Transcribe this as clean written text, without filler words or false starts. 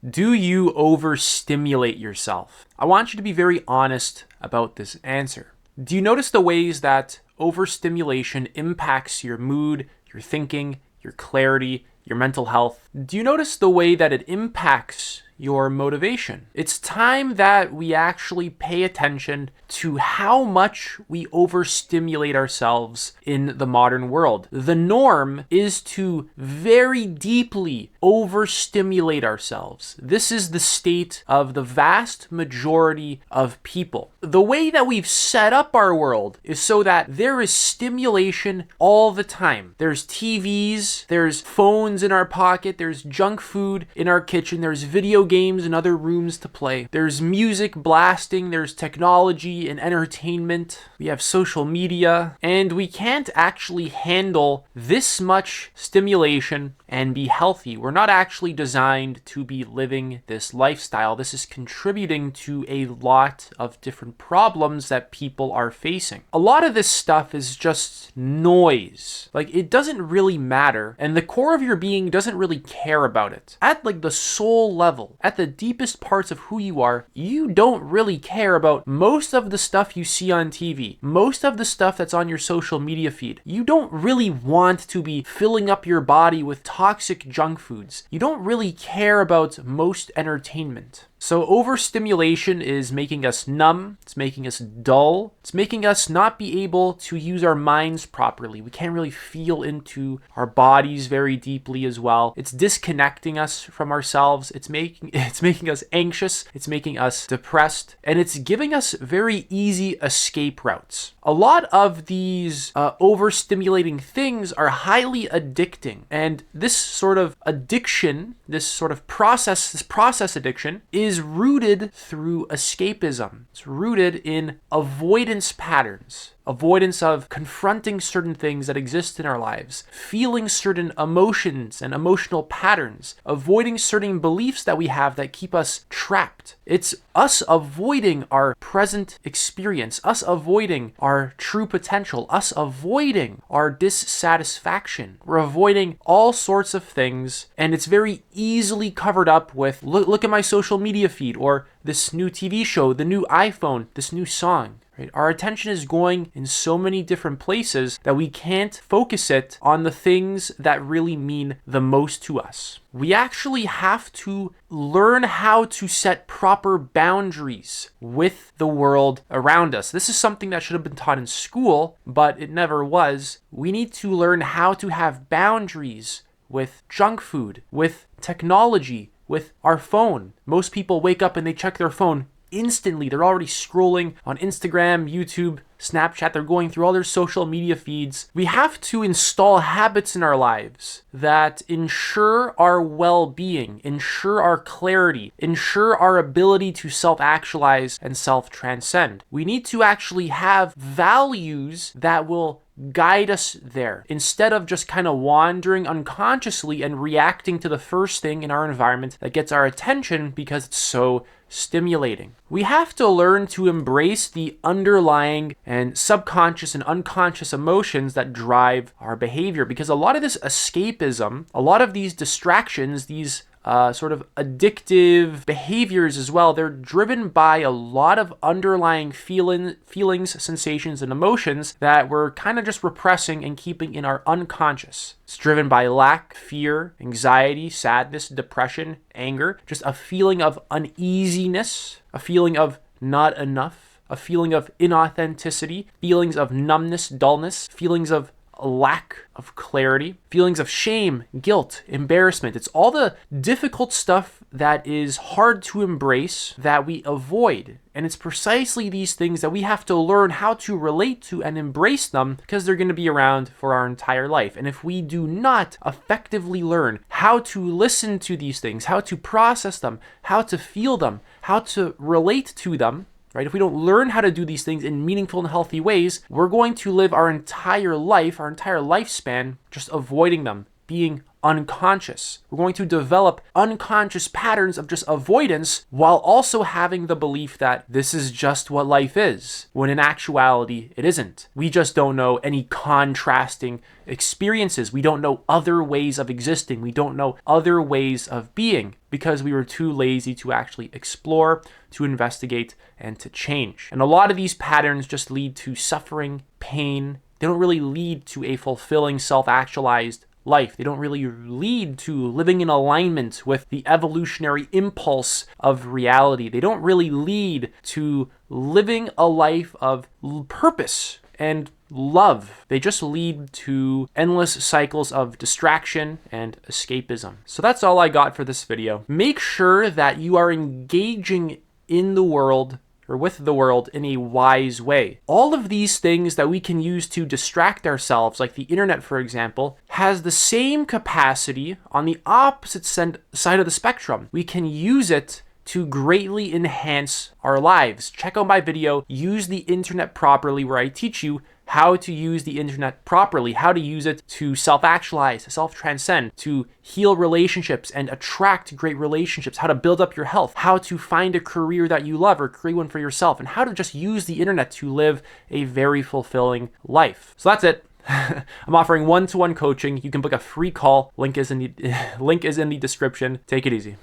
Do you overstimulate yourself? I want you to be very honest about this answer. Do you notice the ways that overstimulation impacts your mood, your thinking, your clarity, your mental health? Do you notice the way that it impacts your motivation? It's time that we actually pay attention to how much we overstimulate ourselves in the modern world. The norm is to very deeply overstimulate ourselves. This is the state of the vast majority of people. The way that we've set up our world is so that there is stimulation all the time. There's TVs, there's phones in our pocket, there's junk food in our kitchen, there's video games in other rooms to play, there's music blasting, there's technology and entertainment, we have social media, and we can't actually handle this much stimulation and be healthy. We're not actually designed to be living this lifestyle. This is contributing to a lot of different problems that people are facing. A lot of this stuff is just noise. Like, it doesn't really matter, and the core of your being doesn't really care about it. At like the soul level, at the deepest parts of who you are, you don't really care about most of the stuff you see on TV, most of the stuff that's on your social media feed. You don't really want to be filling up your body with toxic junk foods. You don't really care about most entertainment. So overstimulation is making us numb, it's making us dull, it's making us not be able to use our minds properly. We can't really feel into our bodies very deeply as well. It's disconnecting us from ourselves, it's making us anxious, it's making us depressed, and it's giving us very easy escape routes. A lot of these overstimulating things are highly addicting, and this sort of addiction, this process addiction is rooted through escapism. It's rooted in avoidance patterns. Avoidance of confronting certain things that exist in our lives, feeling certain emotions and emotional patterns, avoiding certain beliefs that we have that keep us trapped. It's us avoiding our present experience, us avoiding our true potential, us avoiding our dissatisfaction. We're avoiding all sorts of things, and it's very easily covered up with, look at my social media feed, or this new TV show, the new iPhone, this new song. Right? Our attention is going in so many different places that we can't focus it on the things that really mean the most to us. We actually have to learn how to set proper boundaries with the world around us. This is something that should have been taught in school, but it never was. We need to learn how to have boundaries with junk food, with technology, with our phone. Most people wake up and they check their phone instantly. They're already scrolling on Instagram, YouTube, Snapchat. They're going through all their social media feeds. We have to install habits in our lives that ensure our well-being, ensure our clarity, ensure our ability to self-actualize and self-transcend. We need to actually have values that will guide us there instead of just kind of wandering unconsciously and reacting to the first thing in our environment that gets our attention because it's so stimulating. We have to learn to embrace the underlying and subconscious and unconscious emotions that drive our behavior, because a lot of this escapism, a lot of these distractions, these sort of addictive behaviors as well, they're driven by a lot of underlying feelings, sensations, and emotions that we're kind of just repressing and keeping in our unconscious. It's driven by lack, fear, anxiety, sadness, depression, anger, just a feeling of uneasiness, a feeling of not enough, a feeling of inauthenticity, feelings of numbness, dullness, feelings of a lack of clarity, feelings of shame, guilt, embarrassment. It's all the difficult stuff that is hard to embrace that we avoid. And it's precisely these things that we have to learn how to relate to and embrace them, because they're going to be around for our entire life. And if we do not effectively learn how to listen to these things, how to process them, how to feel them, how to relate to them, right? If we don't learn how to do these things in meaningful and healthy ways, we're going to live our entire life, our entire lifespan, just avoiding them, being unconscious. We're going to develop unconscious patterns of just avoidance while also having the belief that this is just what life is, when in actuality, it isn't. We just don't know any contrasting experiences. We don't know other ways of existing. We don't know other ways of being, because we were too lazy to actually explore, to investigate, and to change. And a lot of these patterns just lead to suffering, pain. They don't really lead to a fulfilling, self-actualized life. They don't really lead to living in alignment with the evolutionary impulse of reality. They don't really lead to living a life of purpose and love. They just lead to endless cycles of distraction and escapism. So that's all I got for this video. Make sure that you are engaging in the world or with the world in a wise way. All of these things that we can use to distract ourselves, like the internet, for example, has the same capacity on the opposite side of the spectrum. We can use it to greatly enhance our lives. Check out my video, Use the Internet Properly, where I teach you how to use the internet properly, how to use it to self-actualize, to self-transcend, to heal relationships and attract great relationships, how to build up your health, how to find a career that you love or create one for yourself, and how to just use the internet to live a very fulfilling life. So that's it. I'm offering one-to-one coaching. You can book a free call. Link is in the description. Take it easy.